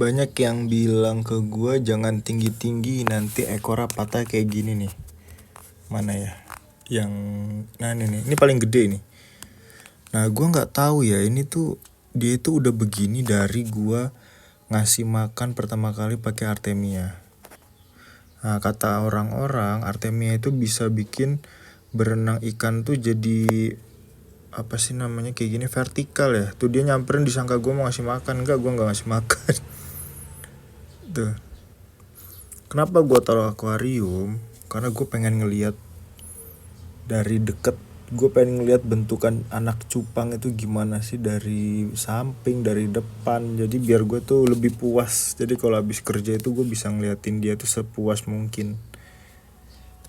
Banyak yang bilang ke gue jangan tinggi-tinggi nanti ekornya patah kayak gini nih. Mana ya? Yang nah ini paling gede nih. Nah gue nggak tahu ya ini tuh dia itu udah begini dari gue ngasih makan pertama kali pakai Artemia. Nah kata orang-orang Artemia itu bisa bikin berenang ikan tuh jadi apa sih namanya kayak gini vertikal ya. Tuh dia nyamperin disangka gue mau ngasih makan, enggak, gue nggak ngasih makan. Tuh. Kenapa gue taruh akuarium? Karena gue pengen ngeliat dari deket. Gue pengen ngeliat bentukan anak cupang itu gimana sih dari samping, dari depan. Jadi biar gue tuh lebih puas. Jadi kalau habis kerja itu gue bisa ngeliatin dia tuh sepuas mungkin.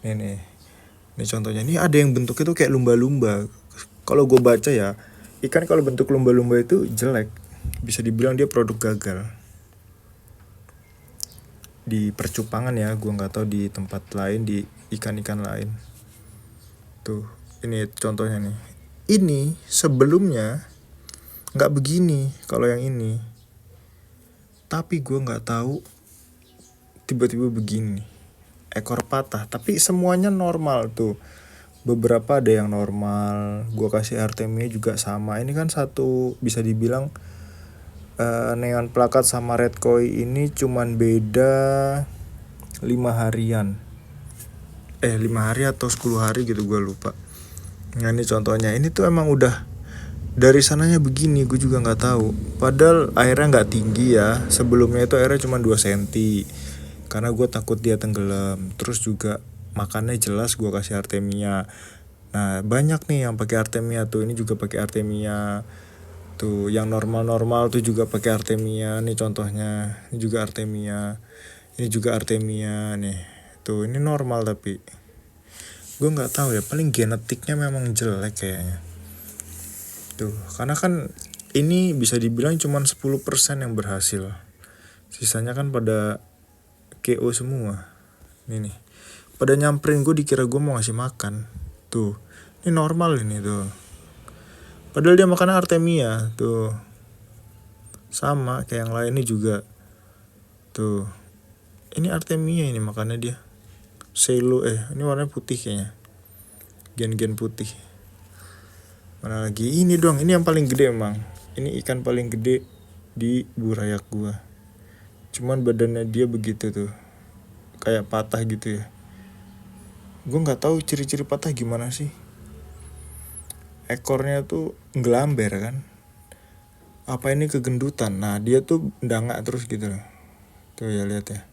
Nih, ini contohnya. Ini ada yang bentuknya tuh kayak lumba-lumba. Kalau gue baca ya, ikan kalau bentuk lumba-lumba itu jelek. Bisa dibilang dia produk gagal. Di percupangan ya, gue nggak tahu di tempat lain, di ikan-ikan lain. Tuh, ini contohnya nih. Ini sebelumnya nggak begini kalau yang ini. Tapi gue nggak tahu tiba-tiba begini. Ekor patah, tapi semuanya normal tuh. Beberapa ada yang normal. Gue kasih Artemia juga sama. Ini kan satu bisa dibilang neon plakat sama red koi ini cuman beda 5 harian. 5 hari atau 10 hari gitu gue lupa. Nah ini contohnya. Ini tuh emang udah dari sananya begini, gue juga nggak tahu. Padahal airnya nggak tinggi ya. Sebelumnya itu airnya cuma 2 cm. Karena gue takut dia tenggelam. Terus juga makannya jelas gue kasih Artemia. Nah banyak nih yang pakai Artemia tuh. Ini juga pakai Artemia. Tuh yang normal-normal tuh juga pakai Artemia. Nih contohnya. Ini juga Artemia. Ini juga Artemia nih. Tuh ini normal tapi gue nggak tahu ya, paling genetiknya memang jelek kayaknya. Tuh, karena kan ini bisa dibilang cuma 10% yang berhasil. Sisanya kan pada KO semua. Ini nih. Pada nyamperin gue dikira gue mau ngasih makan. Tuh. Ini normal ini tuh. Padahal dia makannya Artemia tuh. Sama kayak yang lainnya juga. Tuh. Ini Artemia ini makannya dia. Selo ini warnanya putih kayaknya. Gen-gen putih. Mana lagi? Ini doang, ini yang paling gede emang. Ini ikan paling gede di burayak gua. Cuman badannya dia begitu tuh. Kayak patah gitu ya. Gua nggak tahu ciri-ciri patah gimana sih. Ekornya tuh ngelamber kan. Apa ini kegendutan? Nah, dia tuh ndangak terus gitu loh. Tuh ya lihat ya.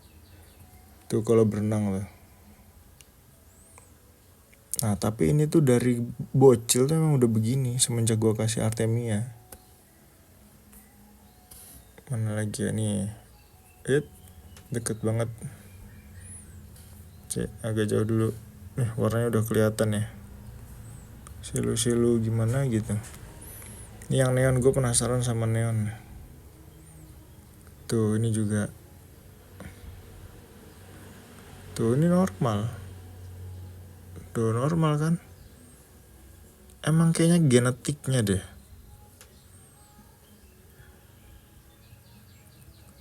Tuh kalau berenang loh. Nah tapi ini tuh dari bocil tuh emang udah begini semenjak gue kasih Artemia. Mana lagi ya nih. Deket banget. Cek agak jauh dulu. Warnanya udah kelihatan ya. Silu-silu gimana gitu. Ini yang neon, gue penasaran sama neon. Tuh ini juga. Tuh ini normal. Tuh normal kan. Emang kayaknya genetiknya deh.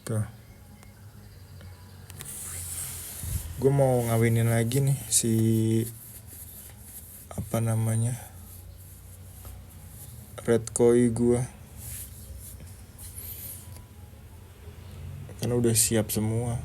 Tuh. Gue mau ngawinin lagi nih si apa namanya red koi gue. Karena udah siap semua.